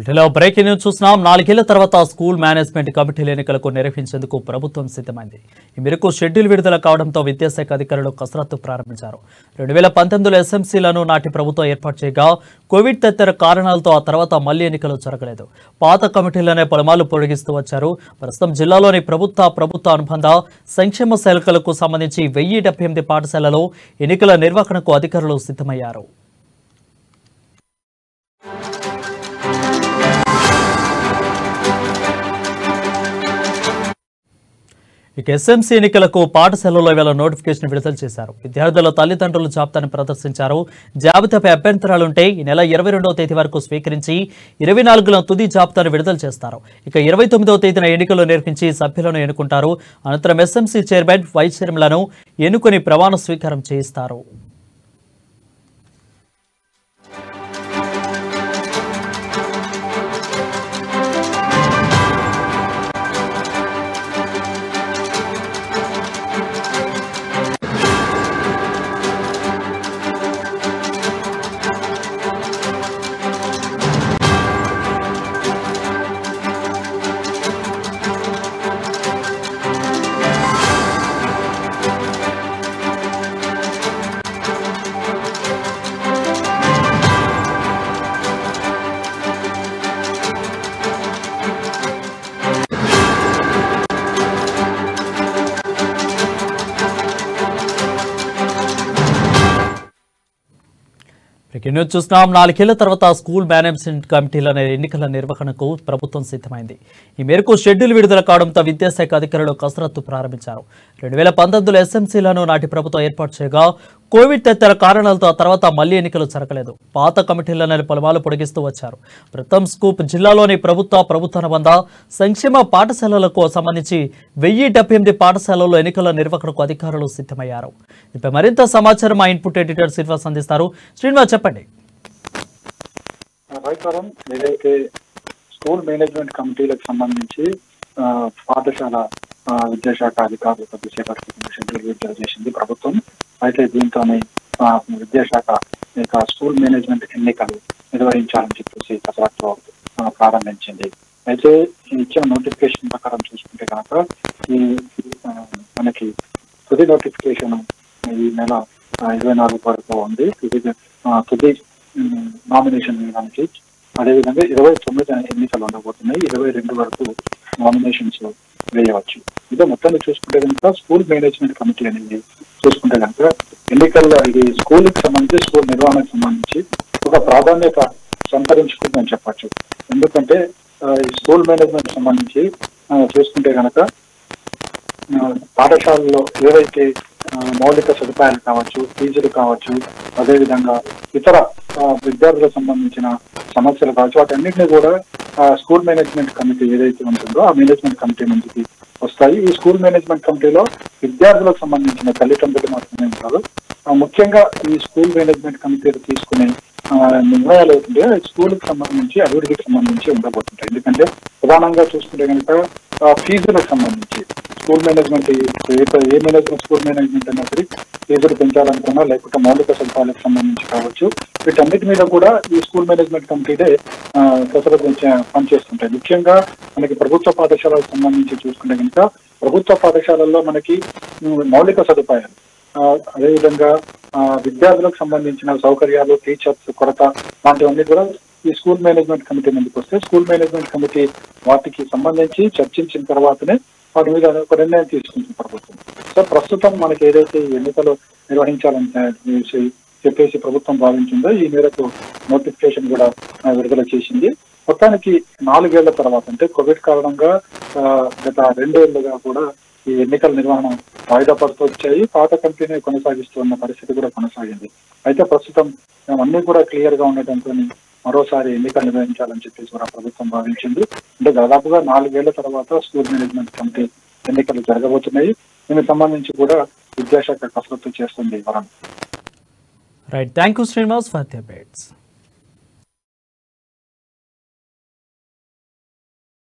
వీటిలో breaking news చూస్తున్నాం. 4 ఏళ్ల తర్వాత స్కూల్ మేనేజ్మెంట్ కమిటీల ఎన్నికలకు నిర్వహించేందుకు ప్రభుత్వం సిద్ధమైంది. ఈ మేరకు షెడ్యూల్ విడుదల కావడంతో విద్యాశాఖ అధికారులు కసరత్తు ప్రారంభించారు. 2019లో ఎస్ఎంసీలను నాటి ప్రభుత్వం ఏర్పాటు చేయగా కోవిడ్ తదితర కారణాలతో ఆ తర్వాత మళ్లీ ఎన్నికలు జరగలేదు. పాత కమిటీలనే పలుమార్లు పొడిగిస్తూ వచ్చారు. ప్రస్తుతం జిల్లాలోని ప్రభుత్వ అనుబంధ సంక్షేమ శాఖలకు సంబంధించి 1078 పాఠశాలలో ఎన్నికల నిర్వహణకు అధికారులు సిద్ధమయ్యారు. ఇక ఎస్ఎంసీ ఎన్నికలకు పాఠశాలలో ఇవాళ నోటిఫికేషన్ విడుదల చేశారు. విద్యార్థుల తల్లిదండ్రుల జాబితాను ప్రదర్శించారు. జాబితాపై అభ్యంతరాలుంటే ఈ నెల 22వ తేదీ వరకు స్వీకరించి 24న తుది జాబితాను విడుదల చేస్తారు. ఇక 29వ తేదీన ఎన్నికలు నిర్వహించి సభ్యులను ఎన్నుకుంటారు. అనంతరం ఎస్ఎంసీ చైర్మన్, వైస్ చైర్మన్లను ఎన్నుకుని ప్రమాణ స్వీకారం చేయిస్తారు. న్యూస్ చూస్తున్నాం. 4 ఏళ్ల తర్వాత స్కూల్ మేనేజ్మెంట్ కమిటీల ఎన్నికల నిర్వహణకు ప్రభుత్వం సిద్ధమైంది. ఈ మేరకు షెడ్యూల్ విడుదల కావడంతో విద్యాశాఖ అధికారులు కసరత్తు ప్రారంభించారు. 2019లో ఎస్ఎంసీలను నాటి ప్రభుత్వం ఏర్పాటు చేయగా కోవిడ్ తదితర కారణాలతో ఆ తర్వాత మళ్లీ ఎన్నికలు జరగలేదు. పాత కమిటీలను పలుమార్లు పొడిగిస్తూ వచ్చారు. ప్రస్తుతం స్కూప్ జిల్లాలోని ప్రభుత్వ అనుబంధ సంక్షేమ పాఠశాలలకు సంబంధించి 1078 పాఠశాలల్లో ఎన్నికల నిర్వహణకు అధికారులు సిద్ధమయ్యారు. ఇప్పుడు మరింత సమాచారం మా ఇన్పుట్ ఎడిటర్ శ్రీనివాస్ అందిస్తారు. శ్రీనివాస్, చెప్పండి. ఏదైతే స్కూల్ మేనేజ్మెంట్ కమిటీలకు సంబంధించి పాఠశాల విద్యాశాఖ అధికారులు కొద్దిసేపటి షెడ్యూల్ విడుదల చేసింది ప్రభుత్వం. అయితే దీంతోనే విద్యాశాఖ ఇక స్కూల్ మేనేజ్మెంట్ ఎన్నికలు నిర్వహించాలని చెప్పేసి కసరత్తు ప్రారంభించింది. అయితే ఇచ్చిన నోటిఫికేషన్ ప్రకారం చూసుకుంటే కనుక ఈ మనకి తుది నోటిఫికేషన్ ఈ నెల 24 వరకు ఉంది. తుది నామినేషన్ వేయడానికి, అదేవిధంగా 29 ఎన్నికలు ఉండబోతున్నాయి. 22 వరకు నామినేషన్స్ వేయవచ్చు. ఇదే మొత్తాన్ని చూసుకుంటే కనుక స్కూల్ మేనేజ్మెంట్ కమిటీ అనేది చూసుకుంటే కనుక ఎన్నికల్లో ఇది స్కూల్కి సంబంధించి, స్కూల్ నిర్వహణకు సంబంధించి ఒక ప్రాధాన్యత సంతరించుకుందని చెప్పచ్చు. ఎందుకంటే ఈ స్కూల్ మేనేజ్మెంట్ సంబంధించి చూసుకుంటే కనుక పాఠశాలలో ఏవైతే మౌలిక సదుపాయాలు కావచ్చు, ఫీజులు కావచ్చు, అదేవిధంగా ఇతర విద్యార్థులకు సంబంధించిన సమస్యలు కావచ్చు, వాటన్నింటినీ కూడా స్కూల్ మేనేజ్మెంట్ కమిటీ ఏదైతే ఉంటుందో ఆ మేనేజ్మెంట్ కమిటీ నుంచి వస్తాయి. ఈ స్కూల్ మేనేజ్మెంట్ కమిటీలో విద్యార్థులకు సంబంధించిన తల్లిదండ్రులు మాత్రమే ఉంటారు. ముఖ్యంగా ఈ స్కూల్ మేనేజ్మెంట్ కమిటీలు తీసుకునే నిర్ణయాలు అవుతుంటే స్కూల్కి సంబంధించి, అభివృద్ధికి సంబంధించి ఉండబోతుంటాయి. ఎందుకంటే ప్రధానంగా చూసుకుంటే కనుక ఫీజులకు సంబంధించి స్కూల్ మేనేజ్మెంట్ ఏ మేనేజ్మెంట్ స్కూల్ మేనేజ్మెంట్ అయినా సరే ఫీజులు పెంచాలనుకున్నా, లేకపోతే మౌలిక సదుపాయాలకు సంబంధించి కావచ్చు, వీటన్నిటి మీద కూడా ఈ స్కూల్ మేనేజ్మెంట్ కమిటీనే కసరత్తు పనిచేస్తుంటాయి. ముఖ్యంగా మనకి ప్రభుత్వ పాఠశాలకు సంబంధించి చూసుకుంటే కనుక ప్రభుత్వ పాఠశాలల్లో మనకి మౌలిక సదుపాయాలు, అదేవిధంగా విద్యార్థులకు సంబంధించిన సౌకర్యాలు, టీచర్స్ కొరత లాంటివన్నీ కూడా ఈ స్కూల్ మేనేజ్మెంట్ కమిటీ ముందుకు వస్తే స్కూల్ మేనేజ్మెంట్ కమిటీ వాటికి సంబంధించి చర్చించిన తర్వాతనే వాటి మీద ఒక నిర్ణయం తీసుకుంటుంది ప్రభుత్వం. సో ప్రస్తుతం మనకి ఏదైతే ఎన్నికలు నిర్వహించాలని చెప్పేసి ప్రభుత్వం భావించిందో ఈ మేరకు నోటిఫికేషన్ కూడా విడుదల చేసింది. మొత్తానికి 4 ఏళ్ల తర్వాత, అంటే కోవిడ్ కారణంగా గత 2 ఏళ్లుగా కూడా ఈ ఎన్నికల నిర్వహణ వాయిదా పడుతూ వచ్చాయి. పాత కమిటీని కొనసాగిస్తున్న పరిస్థితి కూడా కొనసాగింది. అయితే ప్రస్తుతం అన్ని కూడా క్లియర్ గా ఉండటంతో మరోసారి ఎన్నికలు నిర్వహించాలని చెప్పేసి కూడా ప్రభుత్వం భావించింది. అంటే దాదాపుగా 4 ఏళ్ల తర్వాత స్కూల్ మేనేజ్మెంట్ కమిటీ ఎన్నికలు జరగబోతున్నాయి. దీనికి సంబంధించి కూడా విద్యాశాఖ కసరత్తు చేస్తుంది. Right, thank you Srinivas for the updates.